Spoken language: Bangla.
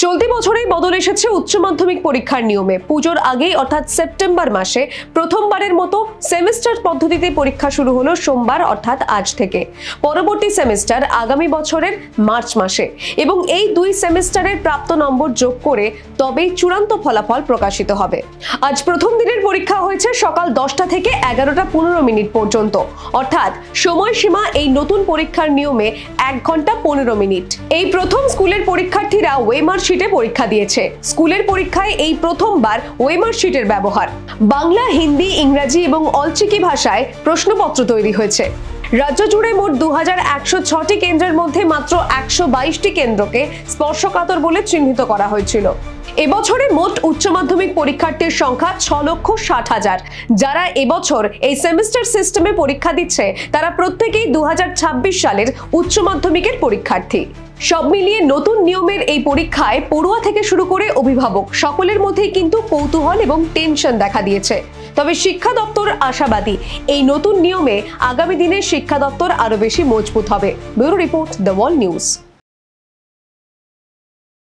চলতি বছরেই বদল এসেছে উচ্চ মাধ্যমিক পরীক্ষার নিয়মে। পুজোর আগেই অর্থাৎ সেপ্টেম্বর মাসে প্রথমবারের মতো সেমিস্টার পদ্ধতিতে পরীক্ষা শুরু হলো সোমবার অর্থাৎ আজ থেকে। পরবর্তী সেমিস্টার আগামী বছরের মার্চ মাসে এবং এই দুই সেমিস্টারের প্রাপ্ত নম্বর যোগ করে তবেই চূড়ান্ত ফলাফল প্রকাশিত হবে। আজ প্রথম দিনের পরীক্ষা হয়েছে সকাল 10টা থেকে 11টা 15 মিনিট পর্যন্ত, অর্থাৎ সময়সীমা এই নতুন পরীক্ষার নিয়মে 1 ঘন্টা 15 মিনিট। এই প্রথম স্কুলের পরীক্ষার্থীরা ওয়েমার শিটে পরীক্ষা দিয়েছে। স্কুলের পরীক্ষায় এই প্রথমবার ওয়েমার শিটের ব্যবহার। বাংলা, হিন্দি, ইংরেজি এবং অলচিকি ভাষায় প্রশ্নপত্র তৈরি হয়েছে। রাজ্য জুড়ে মোট 2106টি কেন্দ্রের মধ্যে মাত্র 122টি কেন্দ্রকে স্পর্শকাতর বলে চিহ্নিত করা হয়েছিল। এবছরে মোট উচ্চ মাধ্যমিক পরীক্ষার্থীর সংখ্যা 6,60,000। যারা এবছর এই সেমিস্টার সিস্টেমে পরীক্ষা দিচ্ছে তারা প্রত্যেকেই 2026 সালের উচ্চ মাধ্যমিকের পরীক্ষার্থী। সব মিলিয়ে নতুন নিয়মের এই পরীক্ষায় পড়ুয়া থেকে শুরু করে অভিভাবক সকলের মধ্যেই কিন্তু কৌতূহল এবং টেনশন দেখা দিয়েছে। তবে শিক্ষা দপ্তর আশাবাদী এই নতুন নিয়মে আগামী দিনে শিক্ষা দপ্তর আরো বেশি মজবুত হবে। Bureau report, the wall news.